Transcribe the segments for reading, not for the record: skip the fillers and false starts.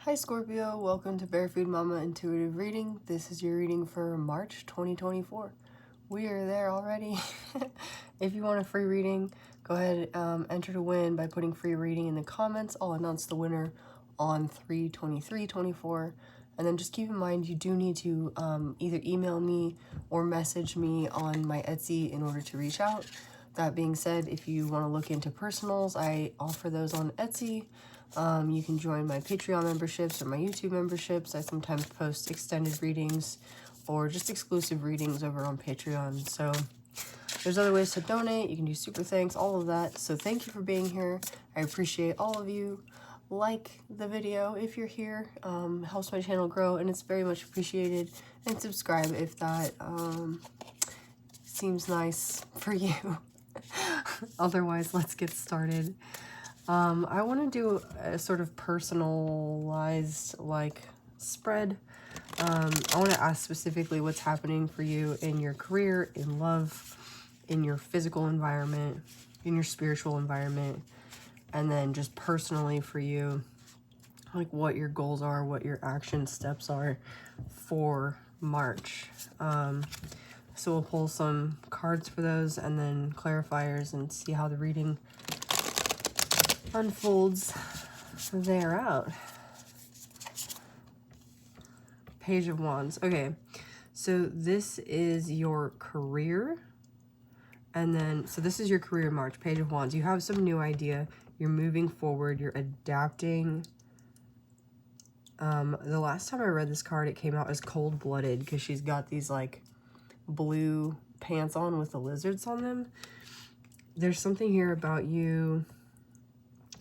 Hi Scorpio, welcome to Bear Food Mama Intuitive Reading. This is your reading for March 2024. We are there already. If you want a free reading, go ahead enter to win by putting free reading in the comments. I'll announce the winner on 3/23/24. And then just keep in mind you do need to either email me or message me on my Etsy in order to reach out. That being said, if you want to look into personals, I offer those on Etsy. You can join my Patreon memberships or my YouTube memberships. I sometimes post extended readings or just exclusive readings over on Patreon. So there's other ways to donate. You can do super thanks, all of that. So thank you for being here. I appreciate all of you. Like the video if you're here. Helps my channel grow and it's very much appreciated. And subscribe if that seems nice for you. Otherwise, let's get started. I want to do a sort of personalized spread. I want to ask specifically what's happening for you in your career, in love, in your physical environment, in your spiritual environment, and then just personally for you, like what your goals are, what your action steps are for March. So we'll pull some cards for those and then clarifiers and see how the reading unfolds there out. Page of Wands. Okay, so this is your career. And then, so this is your career March. Page of Wands. You have some new idea. You're moving forward. You're adapting. The last time I read this card, it came out as cold-blooded because she's got these like blue pants on with the lizards on them. There's something here about you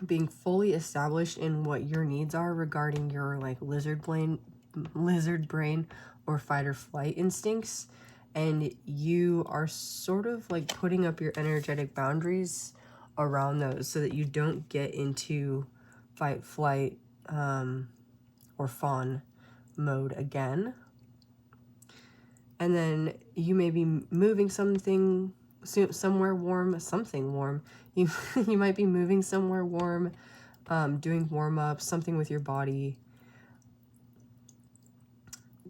being fully established in what your needs are regarding your like lizard brain or fight or flight instincts, and you are sort of like putting up your energetic boundaries around those so that you don't get into fight, flight, or fawn mode again. And then you may be moving somewhere warm, something warm. You might be moving somewhere warm, doing warm-ups, something with your body,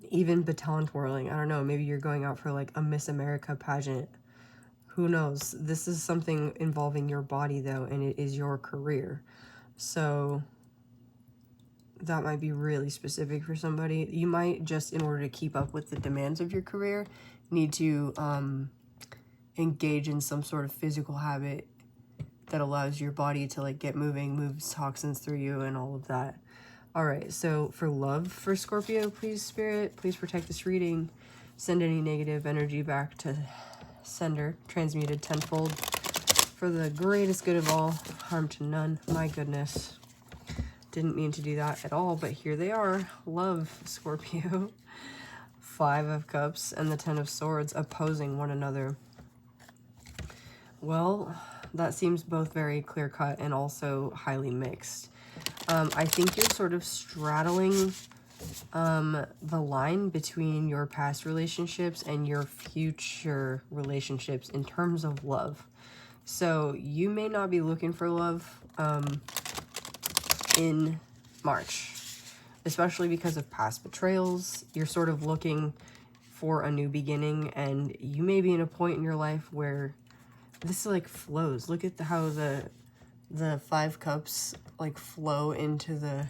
even baton twirling. I don't know, maybe you're going out for like a Miss America pageant. Who knows? This is something involving your body though, and it is your career. So that might be really specific for somebody. You might just, in order to keep up with the demands of your career, need to engage in some sort of physical habit that allows your body to like get moving, moves toxins through you and all of that. All right, so for love for Scorpio, please Spirit, please protect this reading. Send any negative energy back to sender, transmuted tenfold for the greatest good of all, harm to none. My goodness. Didn't mean to do that at all, but here they are. Love, Scorpio. 5 of Cups and the 10 of Swords opposing one another. Well, that seems both very clear-cut and also highly mixed. I think you're sort of straddling the line between your past relationships and your future relationships in terms of love. So you may not be looking for love in March, especially because of past betrayals. You're sort of looking for a new beginning, and you may be in a point in your life where this like flows. Look at how the 5 cups like flow into the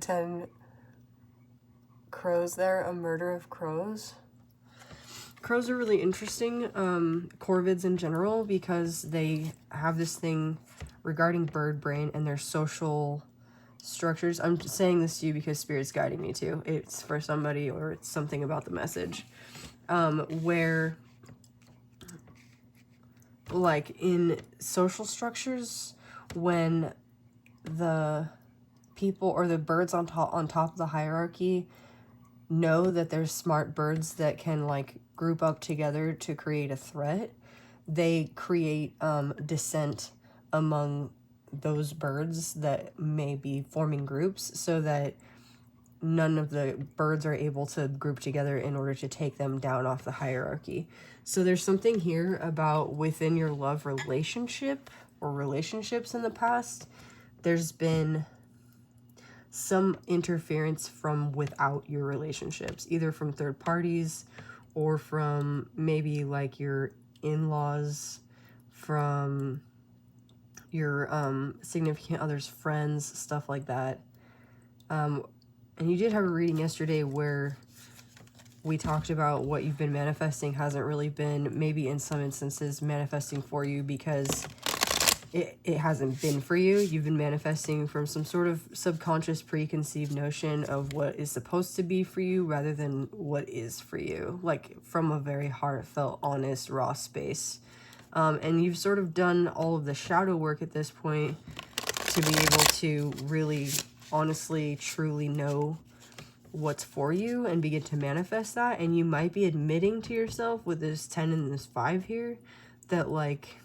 10 crows there. A murder of crows. Crows are really interesting, corvids in general, because they have this thing regarding bird brain and their social structures. I'm saying this to you because Spirit's guiding me to. It's for somebody or it's something about the message. Where like in social structures, when the people or the birds on top of the hierarchy know that there's smart birds that can like group up together to create a threat, they create dissent among those birds that may be forming groups so that none of the birds are able to group together in order to take them down off the hierarchy. So there's something here about within your love relationship or relationships in the past, there's been some interference from without your relationships, either from third parties or from maybe like your in-laws, from your significant other's friends, stuff like that. And you did have a reading yesterday where we talked about what you've been manifesting hasn't really been, maybe in some instances, manifesting for you because it hasn't been for you. You've been manifesting from some sort of subconscious preconceived notion of what is supposed to be for you rather than what is for you, like from a very heartfelt, honest, raw space. And you've sort of done all of the shadow work at this point to be able to really honestly, truly know what's for you and begin to manifest that. And you might be admitting to yourself with this 10 and this 5 here that like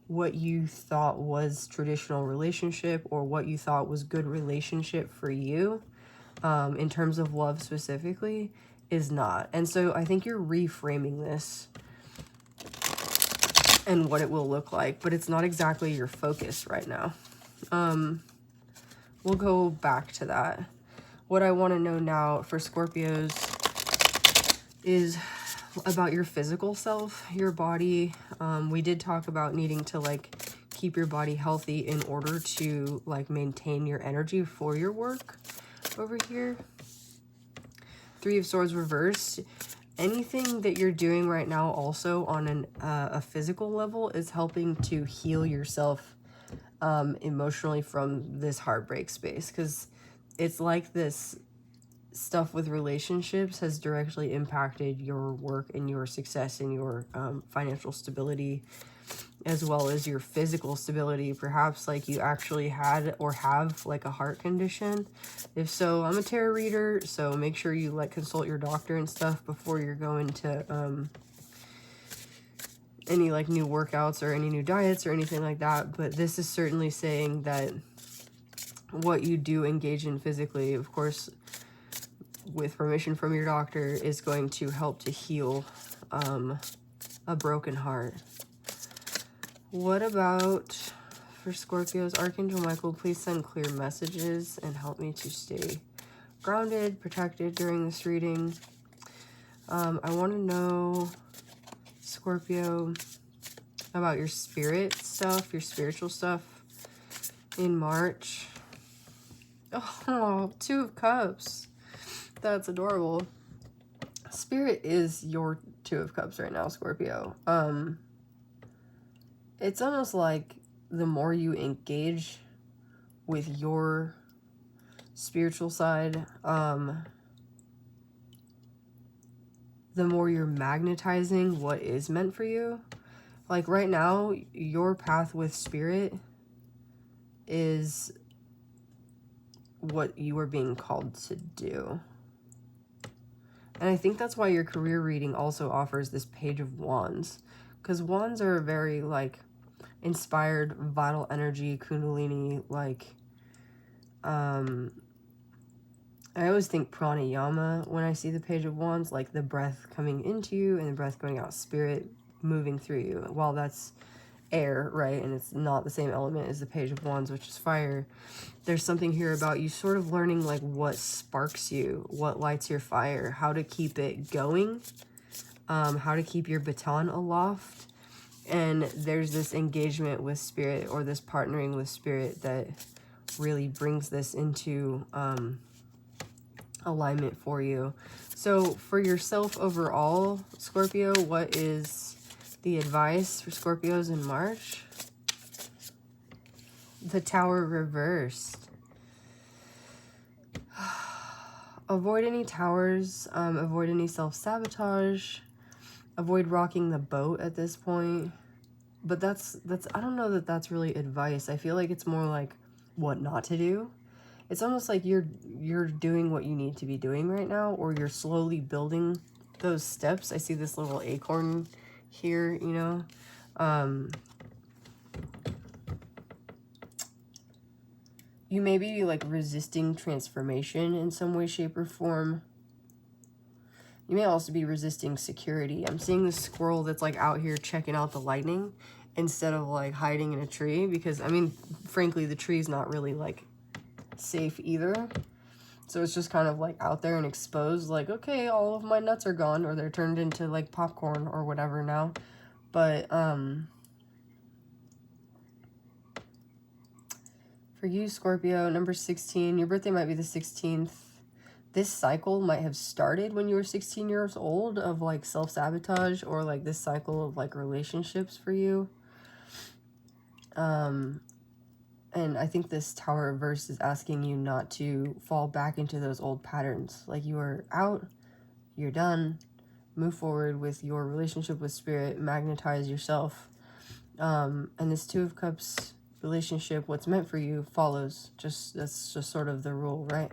what you thought was traditional relationship or what you thought was good relationship for you, in terms of love specifically, is not. And so I think you're reframing this and what it will look like, but it's not exactly your focus right now. We'll go back to that. What I want to know now for Scorpios is about your physical self, your body. We did talk about needing to like keep your body healthy in order to like maintain your energy for your work over here. 3 of Swords reversed. Anything that you're doing right now also on a physical level is helping to heal yourself emotionally from this heartbreak space, because it's like this stuff with relationships has directly impacted your work and your success and your financial stability, as well as your physical stability. Perhaps like you actually had or have like a heart condition. If so, I'm a tarot reader, so make sure you like consult your doctor and stuff before you're going to any like new workouts or any new diets or anything like that. But this is certainly saying that what you do engage in physically, of course, with permission from your doctor, is going to help to heal a broken heart. What about for Scorpios? Archangel Michael, please send clear messages and help me to stay grounded, protected during this reading. I want to know, Scorpio, about your spirit stuff, your spiritual stuff in March. Oh, 2 of Cups. That's adorable. Spirit is your 2 of Cups right now, Scorpio. It's almost like the more you engage with your spiritual side, the more you're magnetizing what is meant for you. Like right now, your path with spirit is what you are being called to do. And I think that's why your career reading also offers this Page of Wands, because wands are very like inspired, vital energy, kundalini, like I always think pranayama when I see the Page of Wands, like the breath coming into you and the breath going out, spirit moving through you. While that's air, right, and it's not the same element as the Page of Wands, which is fire, there's something here about you sort of learning like what sparks you, what lights your fire, how to keep it going, how to keep your baton aloft. And there's this engagement with spirit, or this partnering with spirit, that really brings this into alignment for you. So for yourself overall, Scorpio, what is the advice for Scorpios in March? The Tower reversed. Avoid any towers, avoid any self-sabotage, avoid rocking the boat at this point. But that's I don't know that that's really advice. I feel like it's more like what not to do. It's almost like you're doing what you need to be doing right now, or you're slowly building those steps. I see this little acorn here, you know. You may be like resisting transformation in some way, shape, or form. You may also be resisting security. I'm seeing this squirrel that's like out here checking out the lightning, instead of like hiding in a tree, because I mean, frankly, the tree's not really like safe either. So it's just kind of like out there and exposed, like, okay, all of my nuts are gone, or they're turned into like popcorn or whatever now. But for you, Scorpio, number 16, your birthday might be the 16th. This cycle might have started when you were 16 years old of like self-sabotage, or like this cycle of like relationships for you. And I think this Tower reverse is asking you not to fall back into those old patterns. Like, you are out, you're done, move forward with your relationship with spirit, magnetize yourself. And this Two of Cups relationship, what's meant for you follows. That's just sort of the rule, right?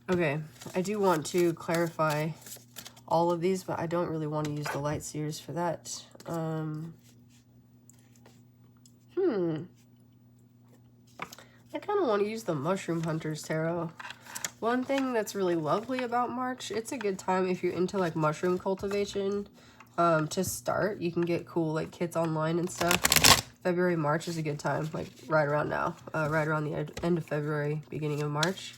Okay, I do want to clarify all of these, but I don't really want to use the light seers for that. I kind of want to use the Mushroom Hunters Tarot. One thing that's really lovely about March, it's a good time if you're into like mushroom cultivation to start. You can get cool like kits online and stuff. February, March is a good time, like right around now, right around the end of February, beginning of March.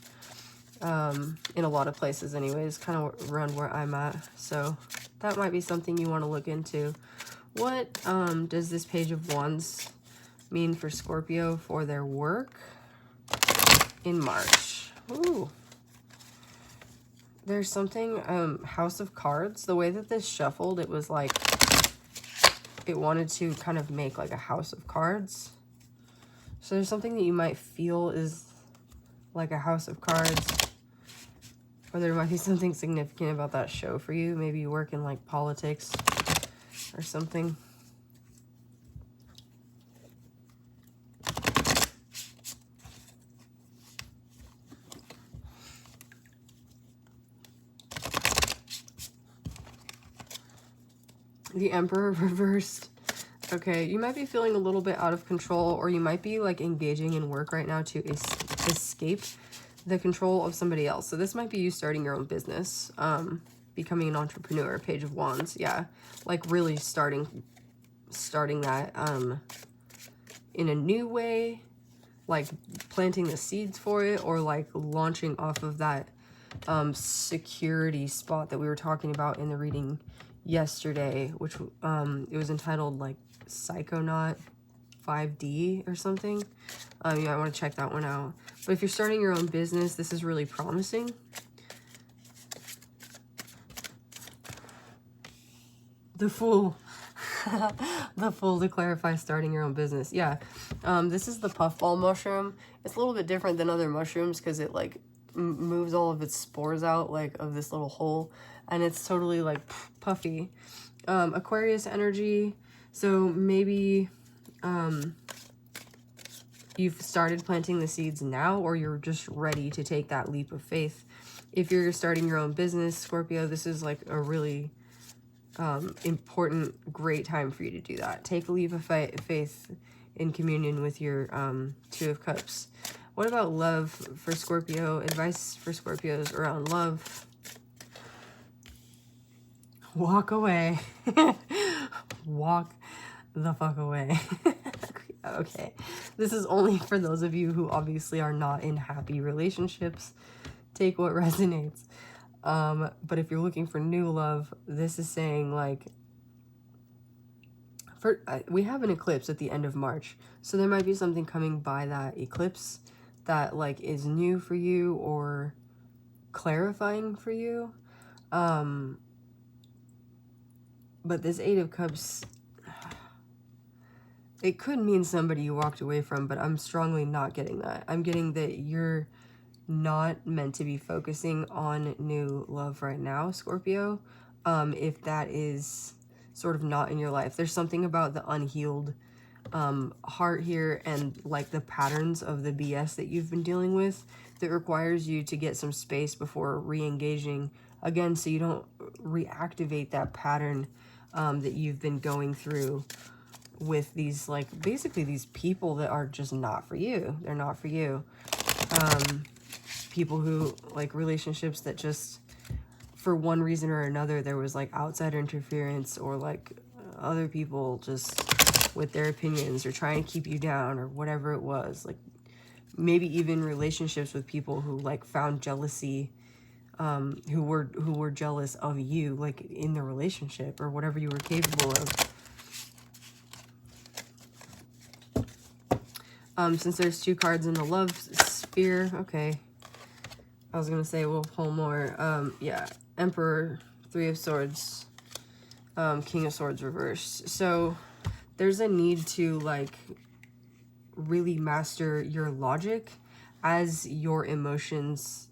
In a lot of places anyways, kind of around where I'm at. So that might be something you want to look into. What does this Page of Wands mean for Scorpio for their work in March? Ooh. There's something, House of Cards. The way that this shuffled, it was like, it wanted to kind of make like a house of cards. So there's something that you might feel is like a house of cards. Or there might be something significant about that show for you. Maybe you work in like politics or something. The Emperor reversed. Okay, you might be feeling a little bit out of control, or you might be like engaging in work right now to escape the control of somebody else. So this might be you starting your own business, becoming an entrepreneur. Page of Wands, yeah, like really starting that in a new way, like planting the seeds for it, or like launching off of that security spot that we were talking about in the reading yesterday, which it was entitled like Psychonaut 5D or something. You might want to check that one out. But if you're starting your own business, this is really promising. The Fool. The Fool, to clarify, starting your own business. Yeah. This is the puffball mushroom. It's a little bit different than other mushrooms because it like moves all of its spores out like of this little hole, and it's totally like puffy. Aquarius energy. So maybe you've started planting the seeds now, or you're just ready to take that leap of faith. If you're starting your own business, Scorpio, this is like a really important, great time for you to do that. Take a leap of faith in communion with your Two of Cups. What about love for Scorpio? Advice for Scorpios around love. Walk away. Walk the fuck away. Okay. This is only for those of you who obviously are not in happy relationships. Take what resonates. But if you're looking for new love, this is saying like, we have an eclipse at the end of March. So there might be something coming by that eclipse that like is new for you or clarifying for you. But this Eight of Cups, it could mean somebody you walked away from, but I'm strongly not getting that. I'm getting that you're not meant to be focusing on new love right now, Scorpio. If that is sort of not in your life, there's something about the unhealed heart here and like the patterns of the BS that you've been dealing with that requires you to get some space before re-engaging again, so you don't reactivate that pattern that you've been going through with these, like, basically these people that are just not for you. They're not for you. People who, like, relationships that just, for one reason or another, there was, like, outside interference or, like, other people just with their opinions or trying to keep you down or whatever it was. Like maybe even relationships with people who like found jealousy, who were jealous of you, like in the relationship or whatever you were capable of. Since there's 2 cards in the love sphere, okay. I was gonna say we'll pull more. Yeah, Emperor, 3 of Swords, King of Swords reversed. So there's a need to like really master your logic as your emotions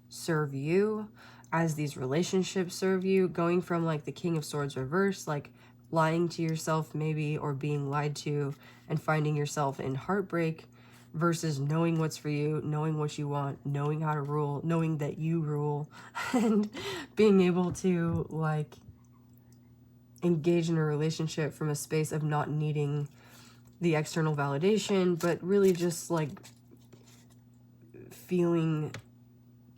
serve you, as these relationships serve you, going from like the King of Swords reverse, like lying to yourself maybe, or being lied to and finding yourself in heartbreak, versus knowing what's for you, knowing what you want, knowing how to rule, knowing that you rule, and being able to like engage in a relationship from a space of not needing the external validation, but really just like feeling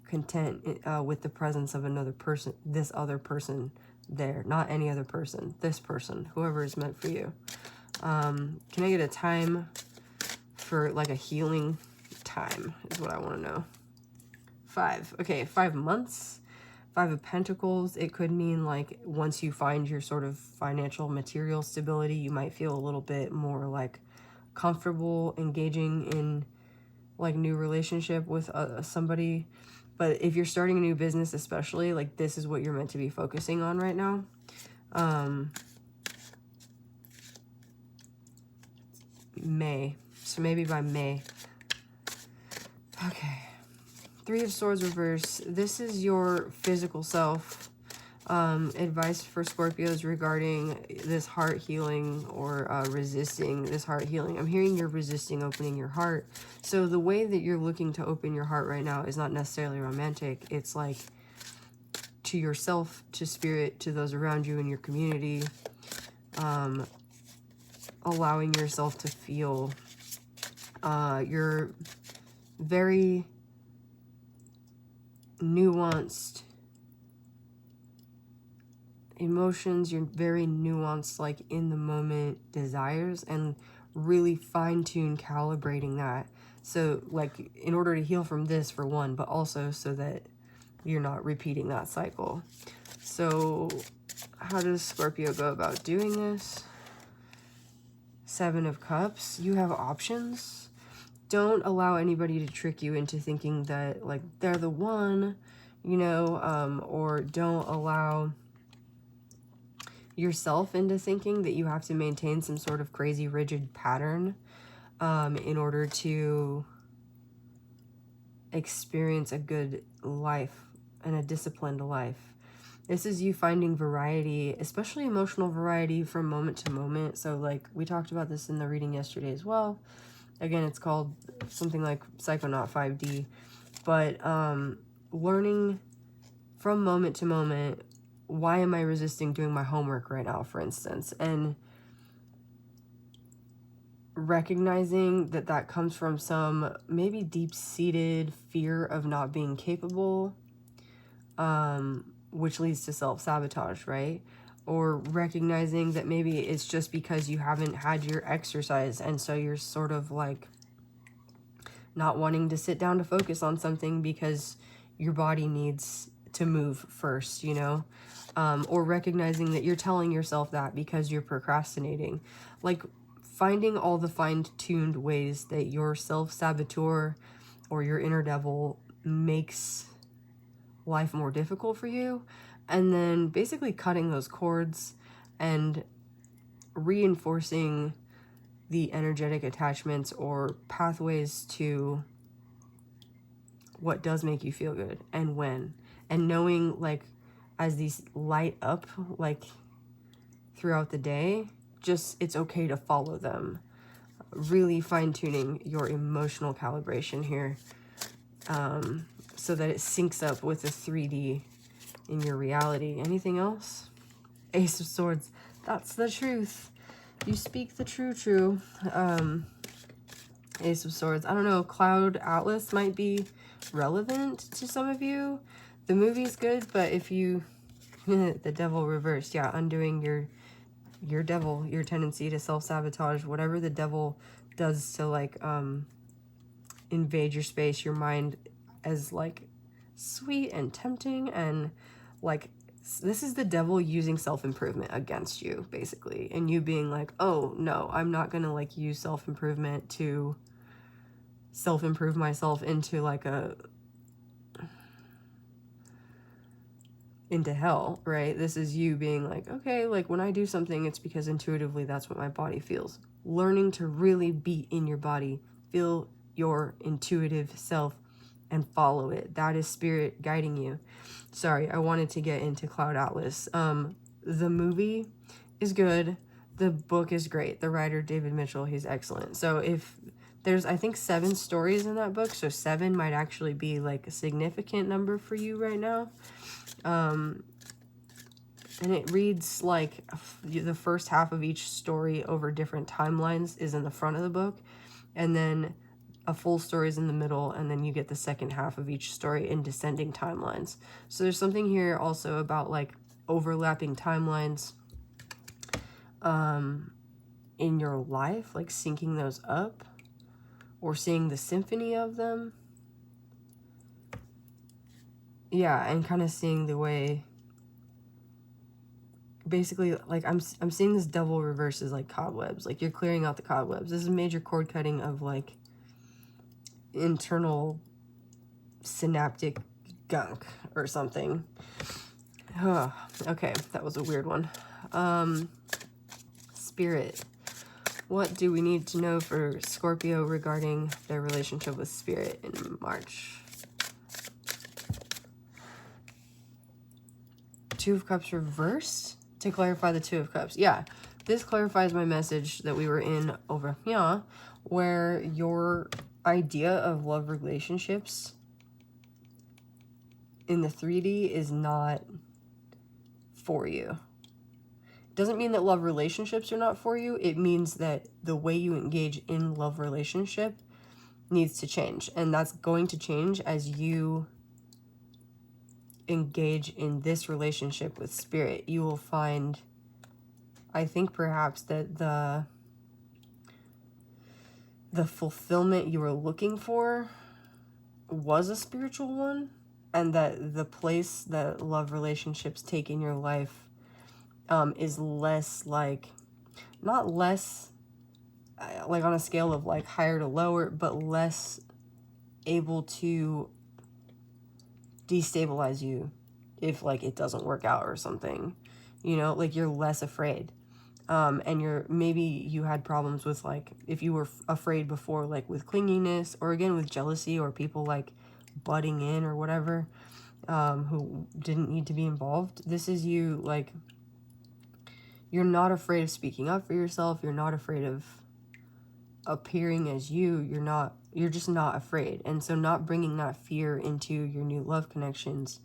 content with the presence of another person, this other person there, not any other person, this person, whoever is meant for you. Can I get a time for like a healing time is what I want to know. 5. Okay, 5 months. 5 of Pentacles. It could mean like once you find your sort of financial material stability, you might feel a little bit more like comfortable engaging in like new relationship with somebody. But if you're starting a new business especially, like this is what you're meant to be focusing on right now. May. So maybe by May. Okay. 3 of Swords reverse. This is your physical self. Advice for Scorpios regarding this heart healing or resisting this heart healing. I'm hearing you're resisting opening your heart. So the way that you're looking to open your heart right now is not necessarily romantic. It's like to yourself, to spirit, to those around you in your community. Allowing yourself to feel your very nuanced emotions, your very nuanced, like in the moment desires, and really fine-tune calibrating that. So like in order to heal from this for one, but also so that you're not repeating that cycle. So how does Scorpio go about doing this? 7 of Cups. You have options. Don't allow anybody to trick you into thinking that like they're the one, you know, or don't allow yourself into thinking that you have to maintain some sort of crazy rigid pattern in order to experience a good life and a disciplined life. This is you finding variety, especially emotional variety from moment to moment. So like we talked about this in the reading yesterday as well. Again, it's called something like Psychonaut 5D. But learning from moment to moment, why am I resisting doing my homework right now, for instance? And recognizing that that comes from some maybe deep-seated fear of not being capable, which leads to self-sabotage, right? Or recognizing that maybe it's just because you haven't had your exercise, and so you're sort of like not wanting to sit down to focus on something because your body needs to move first, you know? Or recognizing that you're telling yourself that because you're procrastinating. Like finding all the fine-tuned ways that your self-saboteur or your inner devil makes life more difficult for you, and then basically cutting those cords and reinforcing the energetic attachments or pathways to what does make you feel good and when, and knowing like as these light up like throughout the day, just it's okay to follow them. Really fine-tuning your emotional calibration here, so that it syncs up with the 3D in your reality. Anything else? Ace of Swords. That's the truth. You speak the true. Ace of Swords. I don't know. Cloud Atlas might be relevant to some of you. The movie's good, but if you... the devil reversed. Yeah, undoing your your devil, your tendency to self-sabotage, whatever the devil does to like invade your space, your mind, as like sweet and tempting, and like this is the devil using self-improvement against you, basically, and you being like, oh no, I'm not gonna like use self-improvement to self-improve myself into like into hell, right? This is you being like, okay, like when I do something, it's because intuitively that's what my body feels. Learning to really be in your body, feel your intuitive self and follow it. That is spirit guiding you. Sorry, I wanted to get into Cloud Atlas. The movie is good. The book is great. The writer, David Mitchell, he's excellent. So if there's, I think, 7 stories in that book, so 7 might actually be like a significant number for you right now. And it reads like the first half of each story over different timelines is in the front of the book, and then a full story is in the middle, and then you get the second half of each story in descending timelines. So there's something here also about like overlapping timelines in your life, like syncing those up or seeing the symphony of them. Yeah, and kind of seeing the way, basically, like I'm seeing this double reverse as like cobwebs, like you're clearing out the cobwebs. This is major cord cutting of like internal synaptic gunk or something. Okay, that was a weird one. Spirit. What do we need to know for Scorpio regarding their relationship with spirit in March? 2 of Cups reversed? To clarify the 2 of Cups. Yeah, this clarifies my message that we were in over here, where your idea of love relationships in the 3D is not for you. Doesn't mean that love relationships are not for you. It means that the way you engage in love relationship needs to change. And that's going to change as you engage in this relationship with spirit. You will find, I think perhaps, that the fulfillment you were looking for was a spiritual one, and that the place that love relationships take in your life is less like, not less like on a scale of like higher to lower, but less able to destabilize you if like it doesn't work out or something, you know, like you're less afraid. And maybe you had problems with like, if you were afraid before, like with clinginess, or again with jealousy, or people like butting in or whatever, who didn't need to be involved. This is you, like, you're not afraid of speaking up for yourself. You're not afraid of appearing as you. You're just not afraid. And so not bringing that fear into your new love connections,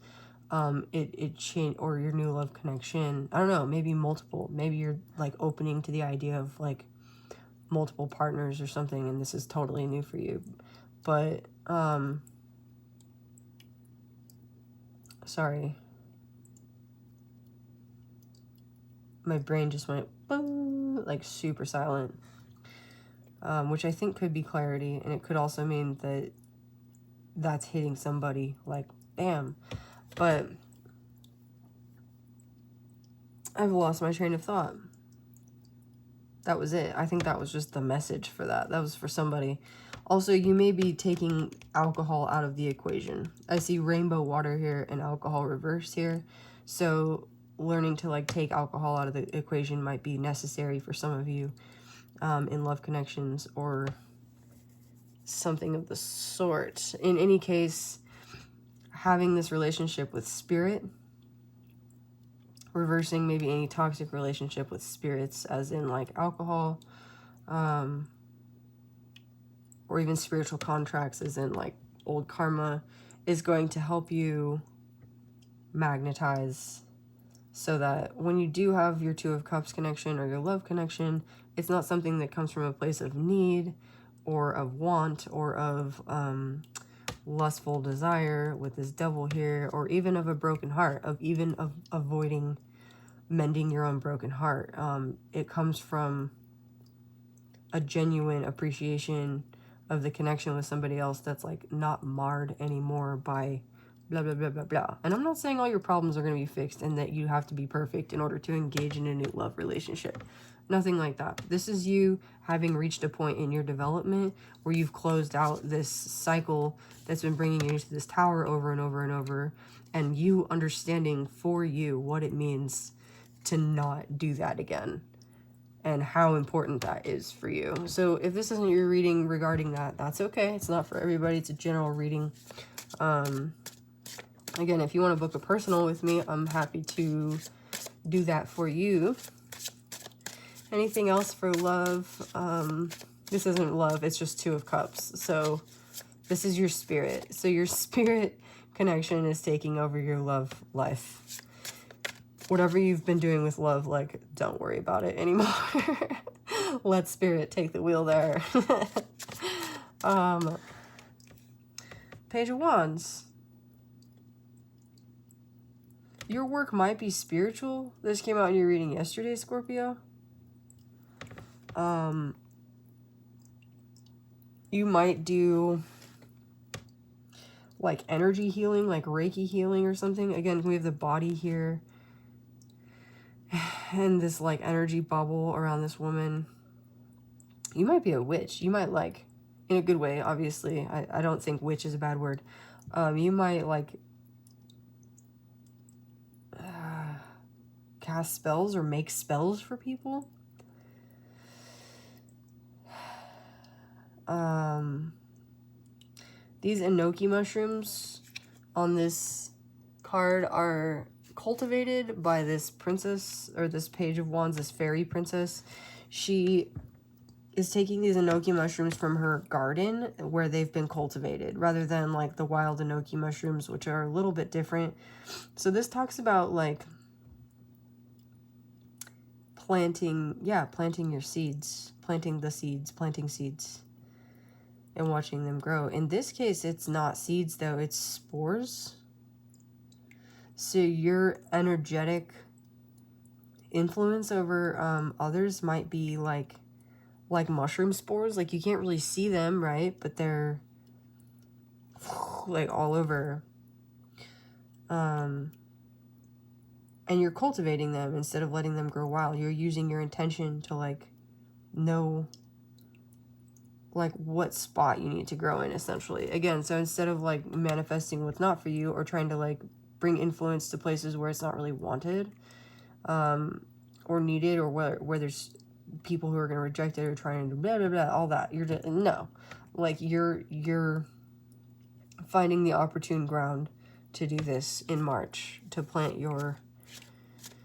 it change, or your new love connection. I don't know, maybe multiple. Maybe you're like opening to the idea of like multiple partners or something, and this is totally new for you. But, sorry. My brain just went like super silent, which I think could be clarity, and it could also mean that that's hitting somebody like bam. But I've lost my train of thought. That was it. I think that was just the message for that. That was for somebody. Also, you may be taking alcohol out of the equation. I see rainbow water here and alcohol reverse here. So learning to like take alcohol out of the equation might be necessary for some of you in love connections or something of the sort. In any case, having this relationship with spirit, reversing maybe any toxic relationship with spirits, as in like alcohol, or even spiritual contracts, as in like old karma, is going to help you magnetize, so that when you do have your 2 of Cups connection or your love connection, it's not something that comes from a place of need or of want or of lustful desire with this devil here, or even of a broken heart, of avoiding mending your own broken heart. It comes from a genuine appreciation of the connection with somebody else that's like not marred anymore by blah, blah, blah, blah, blah. And I'm not saying all your problems are going to be fixed and that you have to be perfect in order to engage in a new love relationship. Nothing like that. This is you having reached a point in your development where you've closed out this cycle that's been bringing you to this tower over and over and over, and you understanding for you what it means to not do that again and how important that is for you. So if this isn't your reading regarding that, that's okay. It's not for everybody. It's a general reading. Again, if you want to book a personal with me, I'm happy to do that for you. Anything else for love? This isn't love, it's just Two of Cups. So this is your spirit. So your spirit connection is taking over your love life. Whatever you've been doing with love, like, don't worry about it anymore. Let spirit take the wheel there. Page of Wands. Your work might be spiritual. This came out in your reading yesterday, Scorpio. You might do like energy healing, like Reiki healing or something. Again, we have the body here and this like energy bubble around this woman. You might be a witch. You might like, in a good way, obviously. I don't think witch is a bad word. You might like cast spells or make spells for people. These enoki mushrooms on this card are cultivated by this princess, or this Page of Wands, this fairy princess. She is taking these enoki mushrooms from her garden where they've been cultivated, rather than like the wild enoki mushrooms, which are a little bit different. So this talks about like planting your seeds, planting seeds and watching them grow. In this case, it's not seeds though, it's spores. So your energetic influence over others might be like mushroom spores. Like you can't really see them, right? But they're like all over. And you're cultivating them instead of letting them grow wild. You're using your intention to like know like what spot you need to grow in, essentially. Again, so instead of like manifesting what's not for you or trying to like bring influence to places where it's not really wanted or needed, or where there's people who are going to reject it or trying to blah blah blah, all that, you're just, no, like you're finding the opportune ground to do this in March, to plant your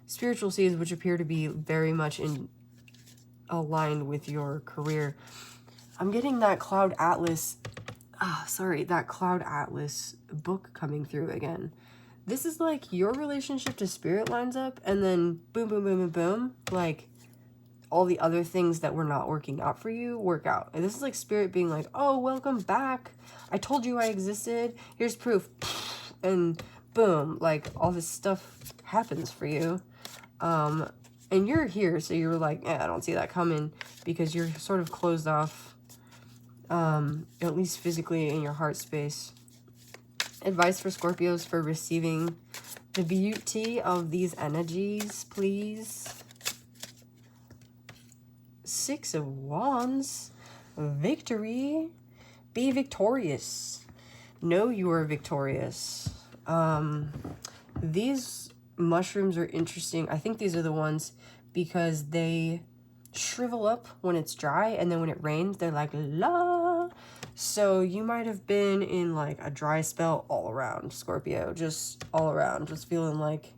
spiritual seeds, which appear to be very much aligned with your career. I'm getting that Cloud Atlas, that Cloud Atlas book coming through again. This is like your relationship to spirit lines up, and then boom, boom, boom, boom, boom, like all the other things that were not working out for you work out. And this is like spirit being like, oh, welcome back. I told you I existed. Here's proof. And boom, like all this stuff happens for you. And you're here, so you're like, I don't see that coming, because you're sort of closed off, at least physically in your heart space. Advice for Scorpios for receiving the beauty of these energies, please. Six of Wands. Victory. Be victorious. Know you are victorious. These mushrooms are interesting. I think these are the ones because they shrivel up when it's dry, and then when it rains, they're like, la. So you might have been in like a dry spell all around, Scorpio. Just all around. Just feeling like,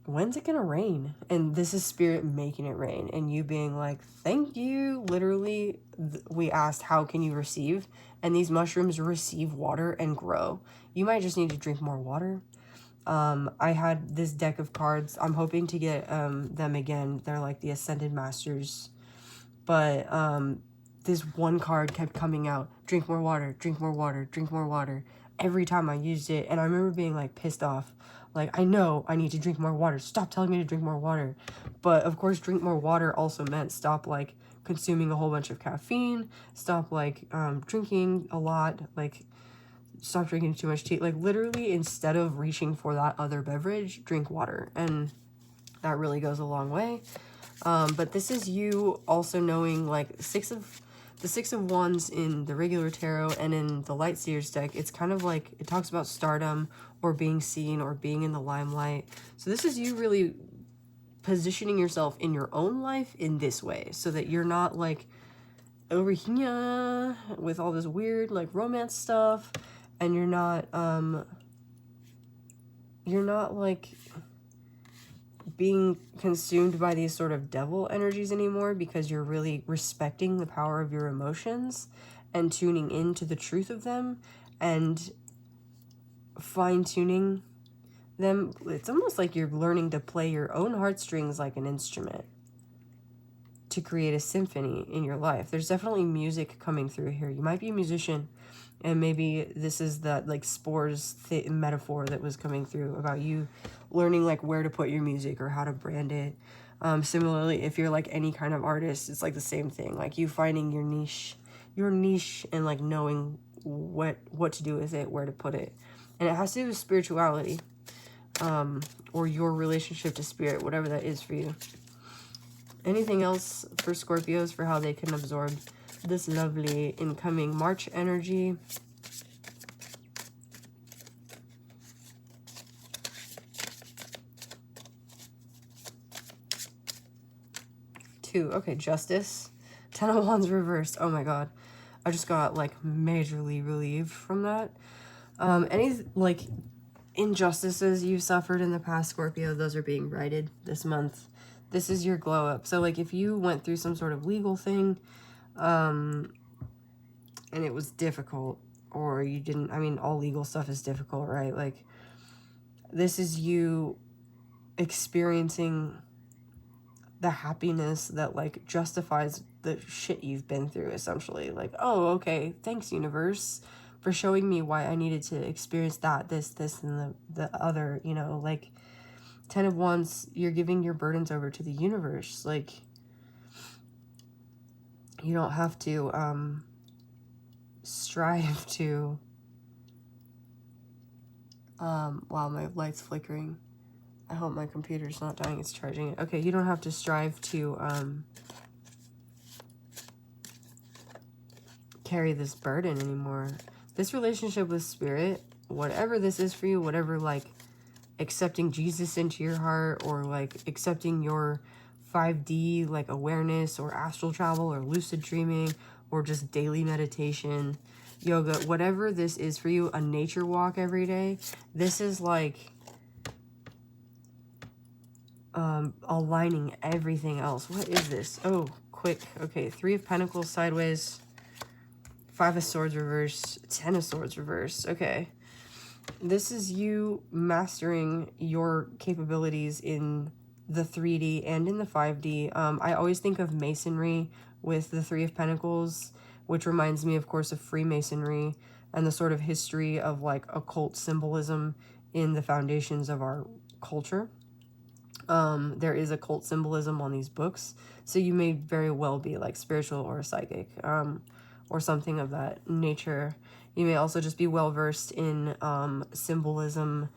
when's it gonna rain? And this is spirit making it rain, and you being like, thank you. Literally, we asked, how can you receive? And these mushrooms receive water and grow. You might just need to drink more water. I had this deck of cards. I'm hoping to get them again. They're like the Ascended Masters. But this one card kept coming out. Drink more water, drink more water, drink more water. Every time I used it. And I remember being like pissed off. Like, I know I need to drink more water. Stop telling me to drink more water. But of course, drink more water also meant stop like consuming a whole bunch of caffeine, stop like drinking a lot, like stop drinking too much tea. Like literally, instead of reaching for that other beverage, drink water. And that really goes a long way. But this is you also knowing like the Six of Wands in the regular tarot and in the Light Seers deck. It's kind of like, it talks about stardom or being seen or being in the limelight. So this is you really positioning yourself in your own life in this way, so that you're not like over here with all this weird like romance stuff, and you're not like being consumed by these sort of devil energies anymore, because you're really respecting the power of your emotions and tuning into the truth of them and fine-tuning them. It's almost like you're learning to play your own heartstrings like an instrument to create a symphony in your life. There's definitely music coming through here. You might be a musician, and maybe this is that like spores metaphor that was coming through about you learning like where to put your music or how to brand it. Similarly, if you're like any kind of artist, it's like the same thing, like you finding your niche and like knowing what to do with it, where to put it. And it has to do with spirituality, or your relationship to spirit, whatever that is for you. Anything else for Scorpios for how they can absorb this lovely incoming March energy? Two. Okay, Justice. 10 of Wands reversed. Oh my god. I just got like majorly relieved from that. Any like injustices you've suffered in the past, Scorpio, those are being righted this month. This is your glow up. So like if you went through some sort of legal thing and it was difficult, or you didn't, I mean, all legal stuff is difficult, right? Like this is you experiencing the happiness that like justifies the shit you've been through, essentially. Like, oh, okay, thanks universe for showing me why I needed to experience that, this, and the other, you know, like 10 of Wands, you're giving your burdens over to the universe. Like, you don't have to strive to wow, my light's flickering. I hope my computer's not dying, it's charging it. Okay, you don't have to strive to carry this burden anymore. This relationship with spirit, whatever this is for you, whatever like accepting Jesus into your heart, or like accepting your 5D like awareness, or astral travel, or lucid dreaming, or just daily meditation, yoga, whatever this is for you, a nature walk every day, this is like aligning everything else. What is this? Oh, quick. Okay, 3 of Pentacles sideways, 5 of Swords reverse, 10 of Swords reverse. Okay. This is you mastering your capabilities in the 3D and in the 5D. I always think of Masonry with the 3 of Pentacles, which reminds me, of course, of Freemasonry and the sort of history of like occult symbolism in the foundations of our culture. There is occult symbolism on these books, so you may very well be like spiritual or psychic, or something of that nature. You may also just be well versed in symbolism,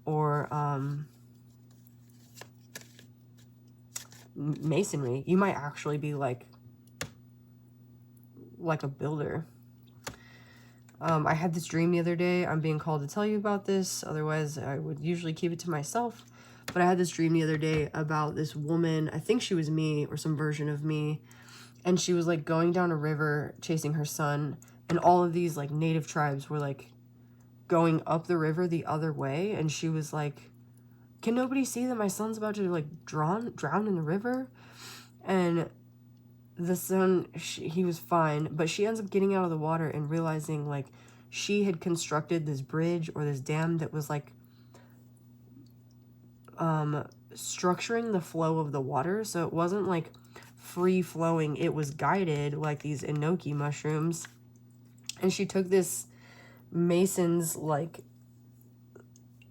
or masonry. You might actually be like a builder. I had this dream the other day. I'm being called to tell you about this, otherwise I would usually keep it to myself. But I had this dream the other day about this woman, I think she was me or some version of me, and she was like going down a river chasing her son, and all of these like native tribes were like going up the river the other way, and she was like, can nobody see that my son's about to like drown in the river? And the son, he was fine, but she ends up getting out of the water and realizing like she had constructed this bridge or this dam that was like structuring the flow of the water, so it wasn't like free flowing, it was guided like these enoki mushrooms. And she took this mason's like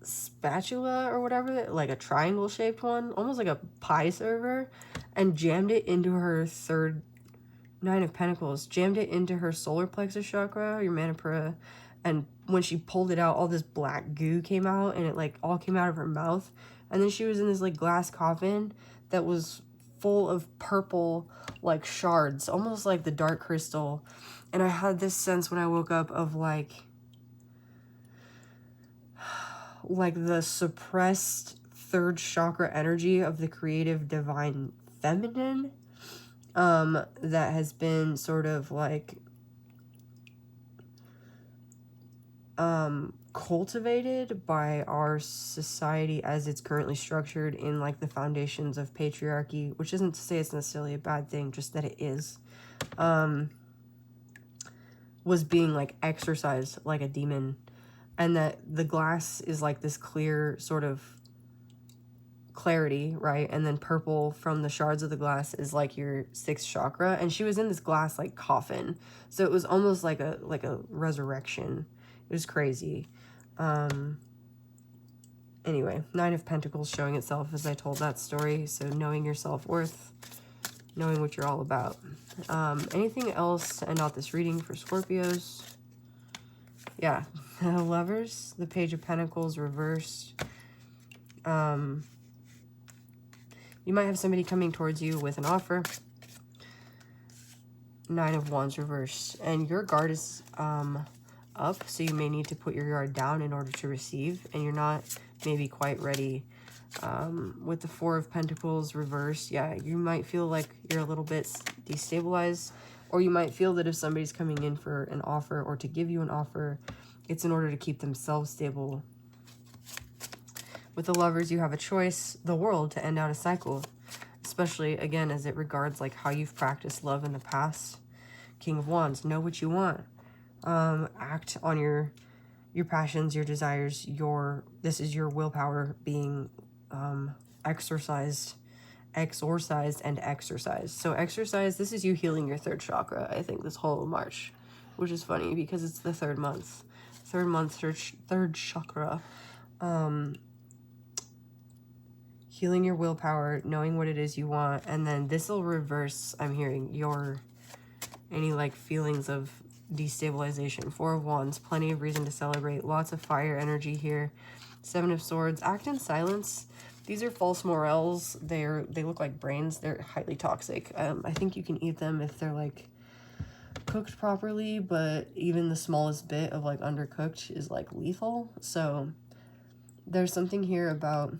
spatula or whatever, like a triangle shaped one, almost like a pie server, and jammed it into her third Nine of Pentacles, jammed it into her solar plexus chakra, your Manipura, and when she pulled it out, all this black goo came out, and it like all came out of her mouth, and then she was in this like glass coffin that was full of purple like shards, almost like the dark crystal, and I had this sense when I woke up of like the suppressed third chakra energy of the creative divine feminine, that has been sort of like cultivated by our society as it's currently structured in like the foundations of patriarchy, which isn't to say it's necessarily a bad thing, just that it is, was being like exercised like a demon, and that the glass is like this clear sort of clarity, right? And then purple from the shards of the glass is like your sixth chakra, and she was in this glass like coffin, so it was almost like a resurrection. It was crazy. Anyway, Nine of Pentacles showing itself as I told that story, so knowing your self-worth, knowing what you're all about. Anything else to end out this reading for Scorpios? Yeah, Lovers, the Page of Pentacles reversed. You might have somebody coming towards you with an offer. Nine of Wands reversed. And your guard is up, so you may need to put your guard down in order to receive. And you're not maybe quite ready. With the Four of Pentacles reversed, yeah, you might feel like you're a little bit destabilized. Or you might feel that if somebody's coming in for an offer or to give you an offer, it's in order to keep themselves stable. With the Lovers, you have a choice, the world, to end out a cycle. Especially, again, as it regards like how you've practiced love in the past. King of Wands, know what you want. Act on your passions, your desires, this is your willpower being exorcised and exercised. So exercise, this is you healing your third chakra, I think, this whole March, which is funny because it's the third month, third chakra. Healing your willpower, knowing what it is you want, and then this will reverse, I'm hearing, any like feelings of destabilization. Four of Wands, plenty of reason to celebrate, lots of fire energy here. Seven of Swords, act in silence. These are false morels. They look like brains. They're highly toxic. I think you can eat them if they're like cooked properly, but even the smallest bit of like undercooked is like lethal. So there's something here about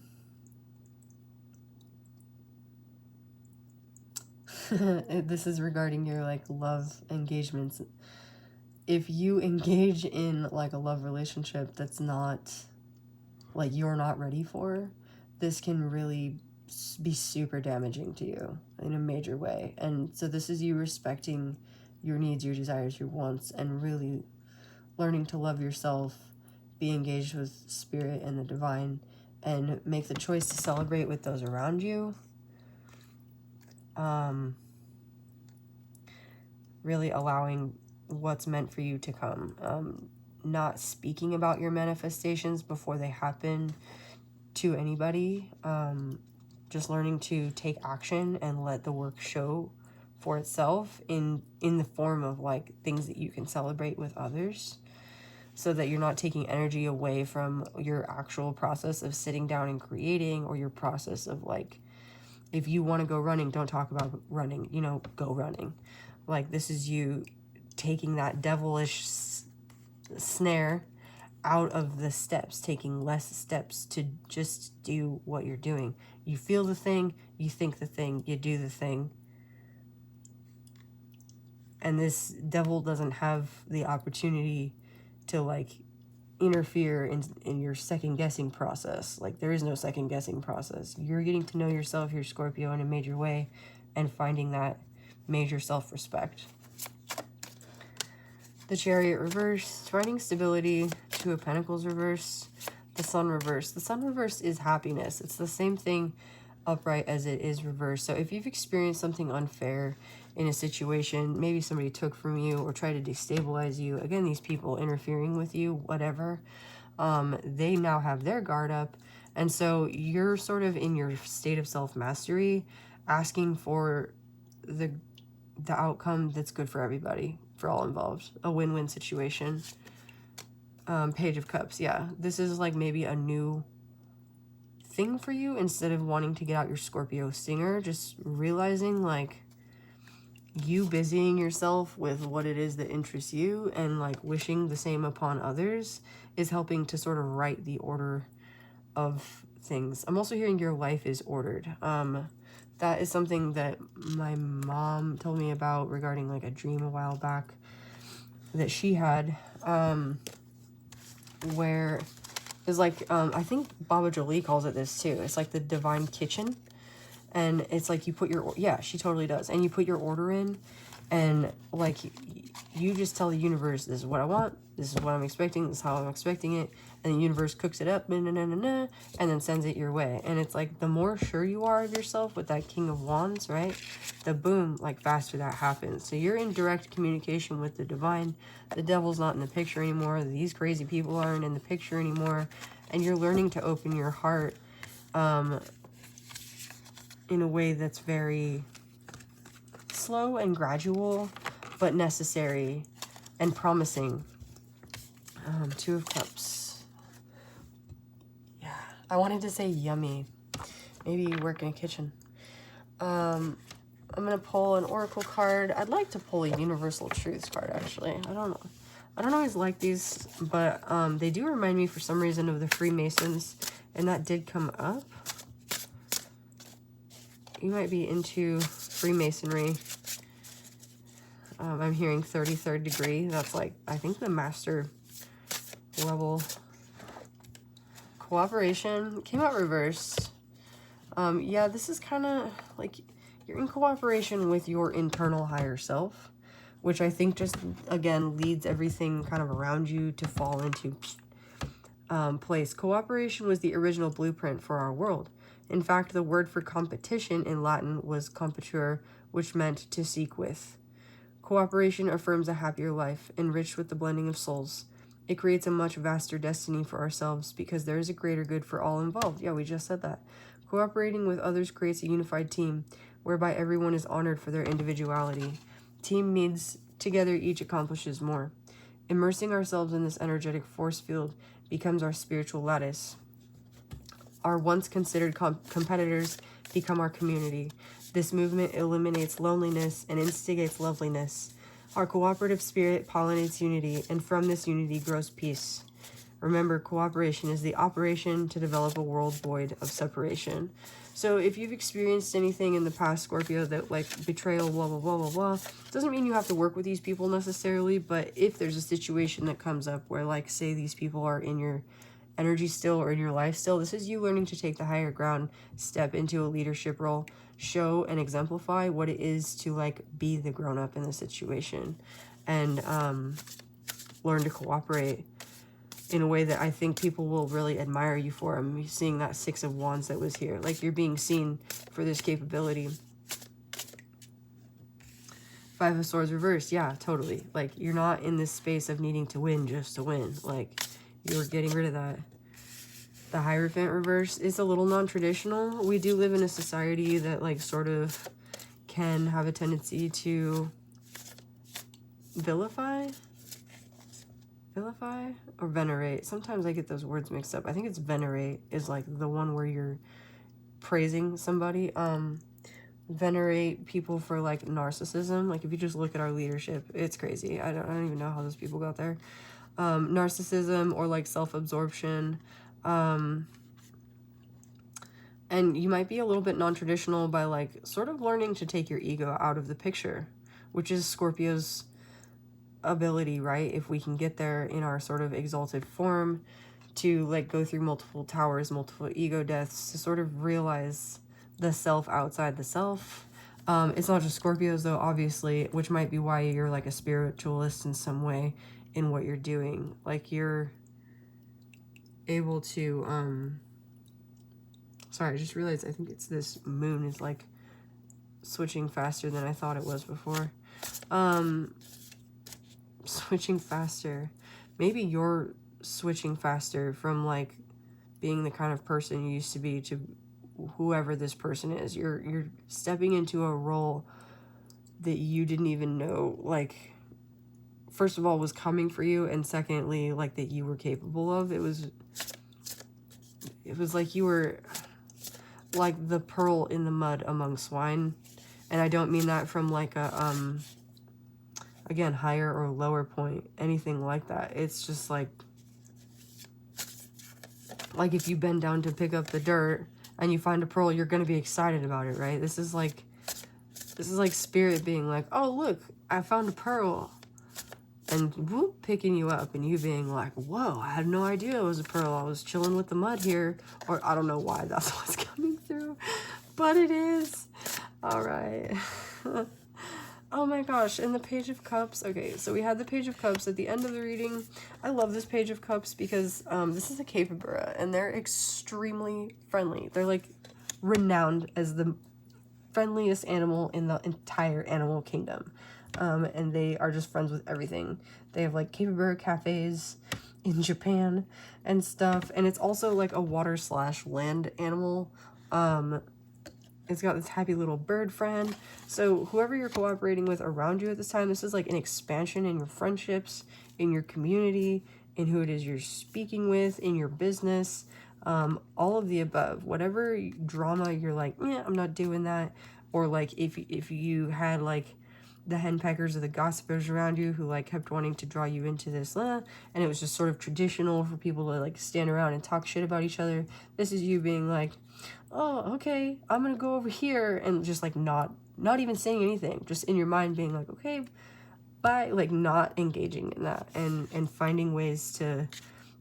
this is regarding your like love engagements. If you engage in like a love relationship that's not like you're not ready for, this can really be super damaging to you in a major way. And so this is you respecting your needs, your desires, your wants, and really learning to love yourself, be engaged with spirit and the divine, and make the choice to celebrate with those around you. Really allowing what's meant for you to come. Not speaking about your manifestations before they happen to anybody. Just learning to take action and let the work show for itself in the form of like things that you can celebrate with others, so that you're not taking energy away from your actual process of sitting down and creating, or your process of like, if you want to go running, don't talk about running, go running. Like, this is you taking that devilish snare out of the steps, taking less steps to just do what you're doing. You feel the thing, you think the thing, you do the thing. And this devil doesn't have the opportunity to like interfere in your second guessing process. Like, there is no second guessing process. You're getting to know yourself, your Scorpio, in a major way, and finding that major self-respect. The Chariot reverse, finding stability. Two of Pentacles reverse. The Sun reverse. The Sun reverse is happiness. It's the same thing upright as it is reversed. So if you've experienced something unfair in a situation, maybe somebody took from you or tried to destabilize you, again, these people interfering with you, whatever, they now have their guard up. And so you're sort of in your state of self-mastery, asking for the outcome that's good for everybody, for all involved. A win-win situation. Page of Cups, yeah. This is like maybe a new thing for you. Instead of wanting to get out your Scorpio stinger, just realizing like you busying yourself with what it is that interests you and like wishing the same upon others is helping to sort of right the order of things. I'm also hearing your life is ordered. That is something that my mom told me about regarding like a dream a while back that she had, where it's like, I think Baba Jolie calls it this too. It's like the divine kitchen. And it's like you put your, yeah, she totally does. And you put your order in and like you just tell the universe, this is what I want. This is what I'm expecting. This is how I'm expecting it. And the universe cooks it up, and then sends it your way. And it's like the more sure you are of yourself with that King of Wands, right? The boom, like faster that happens. So you're in direct communication with the divine. The devil's not in the picture anymore. These crazy people aren't in the picture anymore. And you're learning to open your heart in a way that's very slow and gradual, but necessary and promising. Two of Cups. Yeah, I wanted to say yummy. Maybe you work in a kitchen. I'm gonna pull an oracle card. I'd like to pull a universal truths card, actually. I don't know. I don't always like these, but they do remind me for some reason of the Freemasons, and that did come up. You might be into Freemasonry. I'm hearing 33rd degree. That's like, I think the master level. Cooperation came out reversed. Yeah, this is kind of like you're in cooperation with your internal higher self, which I think just, again, leads everything kind of around you to fall into place. Cooperation was the original blueprint for our world. In fact, the word for competition in Latin was competur, which meant to seek with. Cooperation affirms a happier life, enriched with the blending of souls. It creates a much vaster destiny for ourselves because there is a greater good for all involved. Yeah, we just said that. Cooperating with others creates a unified team, whereby everyone is honored for their individuality. Team means together each accomplishes more. Immersing ourselves in this energetic force field becomes our spiritual lattice. Our once considered competitors become our community. This movement eliminates loneliness and instigates loveliness. Our cooperative spirit pollinates unity, and from this unity grows peace. Remember, cooperation is the operation to develop a world void of separation. So if you've experienced anything in the past, Scorpio, that like betrayal, blah, blah, blah, blah, blah, doesn't mean you have to work with these people necessarily, but if there's a situation that comes up where, like, say these people are in your energy still or in your life still, this is you learning to take the higher ground, step into a leadership role, show and exemplify what it is to like be the grown-up in the situation, and learn to cooperate in a way that I think people will really admire you for. I'm seeing that Six of Wands that was here, like you're being seen for this capability. Five of Swords reversed. Yeah, totally. Like you're not in this space of needing to win just to win. Like you're getting rid of that. The Hierophant reverse is a little non-traditional. We do live in a society that like sort of can have a tendency to vilify or venerate. Sometimes I get those words mixed up. I think it's venerate is like the one where you're praising somebody. Venerate people for like narcissism. Like if you just look at our leadership, it's crazy. I don't even know how those people got there. Narcissism or like self-absorption. And you might be a little bit non-traditional by like sort of learning to take your ego out of the picture, which is Scorpio's ability, right? If we can get there in our sort of exalted form to like go through multiple towers, multiple ego deaths, to sort of realize the self outside the self. It's not just Scorpios though, obviously, which might be why you're like a spiritualist in some way in what you're doing. Like you're able to sorry, I just realized I think it's this moon is like switching faster than I thought it was before. Switching faster. Maybe you're switching faster from like being the kind of person you used to be to whoever this person is. You're stepping into a role that you didn't even know, like, first of all, was coming for you, and secondly, like, that you were capable of. It was like you were like the pearl in the mud among swine. And I don't mean that from like a again, higher or lower point, anything like that. It's just like if you bend down to pick up the dirt and you find a pearl, you're going to be excited about it, right? This is like spirit being like, oh, look, I found a pearl. And whoop, picking you up, and you being like, whoa, I had no idea it was a pearl. I was chilling with the mud here. Or I don't know why that's what's coming through, but it is. All right. Oh my gosh, and the Page of Cups. Okay, so we had the Page of Cups at the end of the reading. I love this Page of Cups because this is a capybara, and they're extremely friendly. They're like renowned as the friendliest animal in the entire animal kingdom. And they are just friends with everything. They have like capybara cafes in Japan and stuff. And it's also like a water/land animal. It's got this happy little bird friend. So whoever you're cooperating with around you at this time, this is like an expansion in your friendships, in your community, in who it is you're speaking with, in your business, all of the above. Whatever drama you're like, yeah, I'm not doing that. Or like if you had like the henpeckers or the gossipers around you who like kept wanting to draw you into this, and it was just sort of traditional for people to like stand around and talk shit about each other. This is you being like, oh, okay, I'm gonna go over here, and just like not even saying anything, just in your mind being like, okay, bye, like not engaging in that, and finding ways to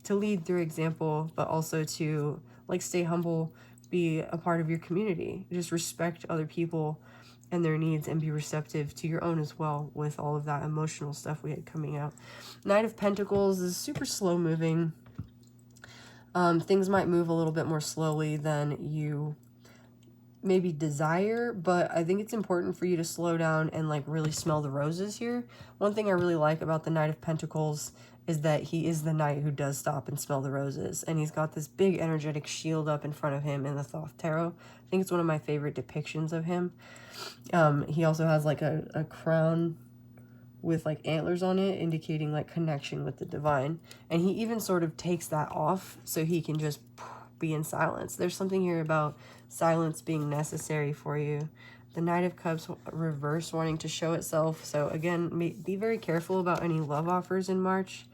lead through example, but also to like stay humble, be a part of your community, just respect other people and their needs, and be receptive to your own as well with all of that emotional stuff we had coming out. Knight of Pentacles is super slow moving. Things might move a little bit more slowly than you maybe desire, but I think it's important for you to slow down and like really smell the roses here. One thing I really like about the Knight of Pentacles is that he is the knight who does stop and smell the roses, and he's got this big energetic shield up in front of him in the Thoth Tarot. I think it's one of my favorite depictions of him. He also has like a crown with like antlers on it, indicating like connection with the divine, and he even sort of takes that off so he can just be in silence. There's something here about silence being necessary for you. The Knight of Cups reverse wanting to show itself, so again, be very careful about any love offers in March.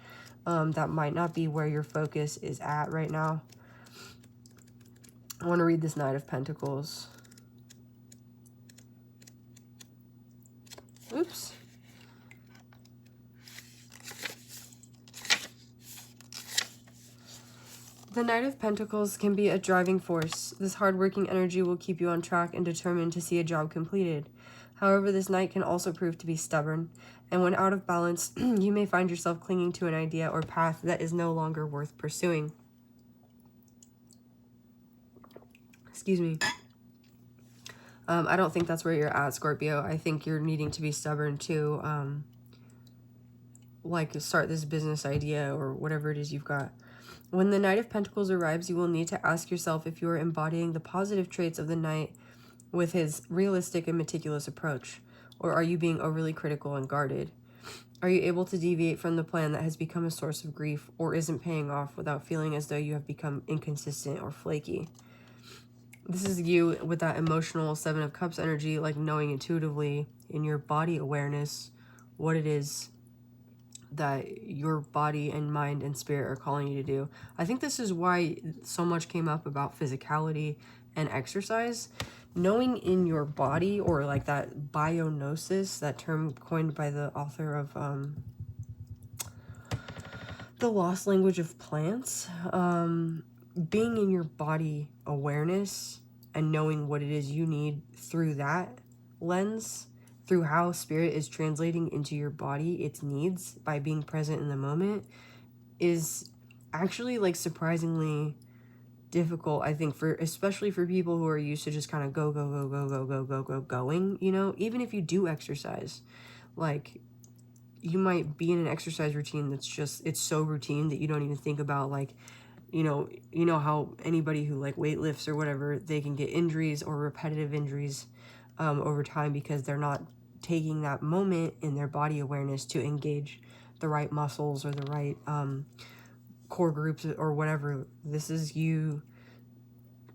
That might not be where your focus is at right now. I want to read this Knight of Pentacles. Oops. The Knight of Pentacles can be a driving force. This hardworking energy will keep you on track and determined to see a job completed. However, this Knight can also prove to be stubborn, and when out of balance, you may find yourself clinging to an idea or path that is no longer worth pursuing. Excuse me. I don't think that's where you're at, Scorpio. I think you're needing to be stubborn to, like, start this business idea or whatever it is you've got. When the Knight of Pentacles arrives, you will need to ask yourself if you are embodying the positive traits of the Knight with his realistic and meticulous approach, or are you being overly critical and guarded? Are you able to deviate from the plan that has become a source of grief or isn't paying off without feeling as though you have become inconsistent or flaky? This is you with that emotional Seven of Cups energy, like knowing intuitively in your body awareness what it is that your body and mind and spirit are calling you to do. I think this is why so much came up about physicality and exercise. Knowing in your body, or like that bionosis, that term coined by the author of The Lost Language of Plants, being in your body awareness and knowing what it is you need through that lens, through how spirit is translating into your body its needs by being present in the moment, is actually like surprisingly difficult, I think, for especially for people who are used to just kind of going, you know. Even if you do exercise, like you might be in an exercise routine that's just, it's so routine that you don't even think about, like, you know how anybody who like weightlifts or whatever, they can get injuries or repetitive injuries over time because they're not taking that moment in their body awareness to engage the right muscles or the right core groups or whatever. This is you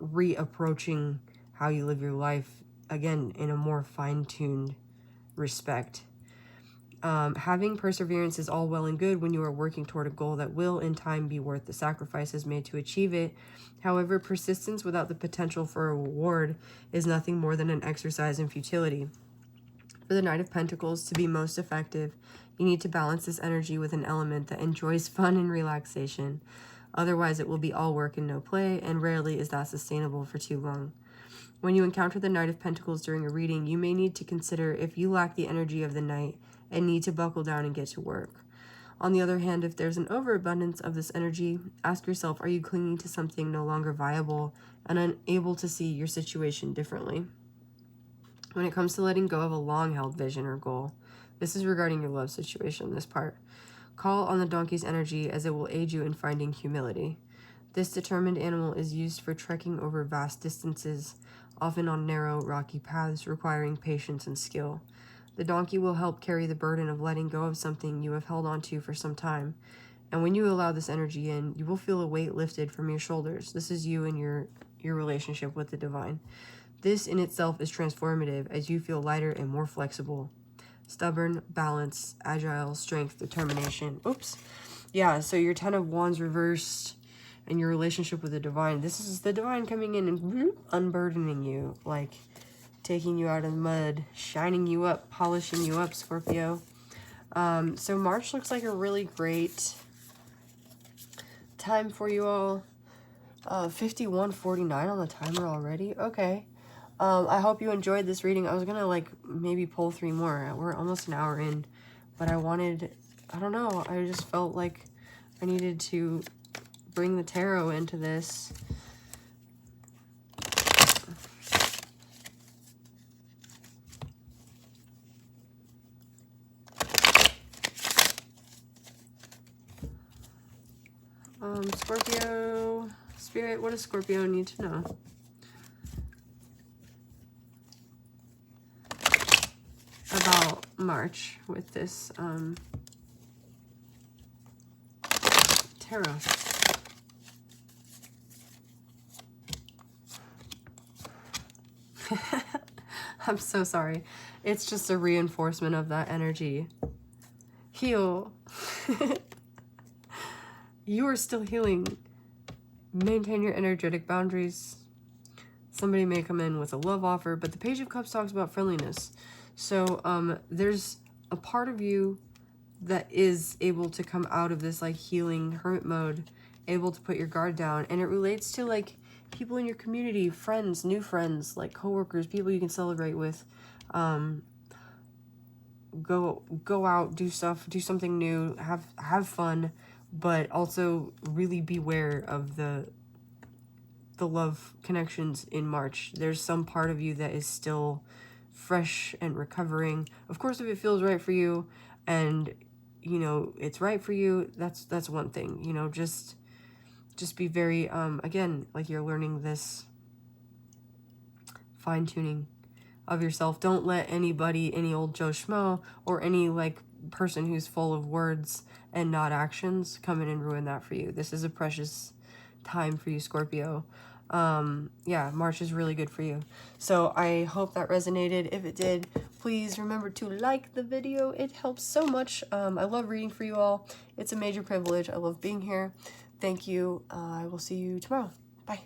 reapproaching how you live your life, again, in a more fine-tuned respect. Having perseverance is all well and good when you are working toward a goal that will in time be worth the sacrifices made to achieve it. However, persistence without the potential for a reward is nothing more than an exercise in futility. For the Knight of Pentacles to be most effective, you need to balance this energy with an element that enjoys fun and relaxation. Otherwise, it will be all work and no play, and rarely is that sustainable for too long. When you encounter the Knight of Pentacles during a reading, you may need to consider if you lack the energy of the Knight and need to buckle down and get to work. On the other hand, if there's an overabundance of this energy, ask yourself, are you clinging to something no longer viable and unable to see your situation differently? When it comes to letting go of a long-held vision or goal, this is regarding your love situation, this part. Call on the donkey's energy as it will aid you in finding humility. This determined animal is used for trekking over vast distances, often on narrow, rocky paths requiring patience and skill. The donkey will help carry the burden of letting go of something you have held on to for some time. And when you allow this energy in, you will feel a weight lifted from your shoulders. This is you and your relationship with the divine. This in itself is transformative as you feel lighter and more flexible. Stubborn, balance, agile, strength, determination. Oops. Yeah, so your 10 of Wands reversed and your relationship with the divine. This is the divine coming in and unburdening you, like taking you out of the mud, shining you up, polishing you up, Scorpio. So March looks like a really great time for you all. 51:49 on the timer already. Okay. I hope you enjoyed this reading. I was gonna like maybe pull 3 more. We're almost an hour in, but I don't know, I just felt like I needed to bring the tarot into this. Scorpio, Spirit, what does Scorpio need to know? About March with this tarot. I'm so sorry. It's just a reinforcement of that energy. Heal. You are still healing. Maintain your energetic boundaries. Somebody may come in with a love offer, but the Page of Cups talks about friendliness. So there's a part of you that is able to come out of this like healing hermit mode, able to put your guard down, and it relates to like people in your community, friends, new friends, like coworkers, people you can celebrate with. Go out, do stuff, do something new, have fun, but also really beware of the love connections in March. There's some part of you that is still fresh and recovering. Of course, if it feels right for you and you know it's right for you, that's one thing. You know, just be very again, like you're learning this fine-tuning of yourself. Don't let anybody, any old Joe Schmo or any like person who's full of words and not actions come in and ruin that for you. This is a precious time for you, Scorpio. Yeah, March is really good for you. So I hope that resonated. If it did, please remember to like the video. It helps so much. I love reading for you all. It's a major privilege. I love being here. Thank you. I will see you tomorrow. Bye.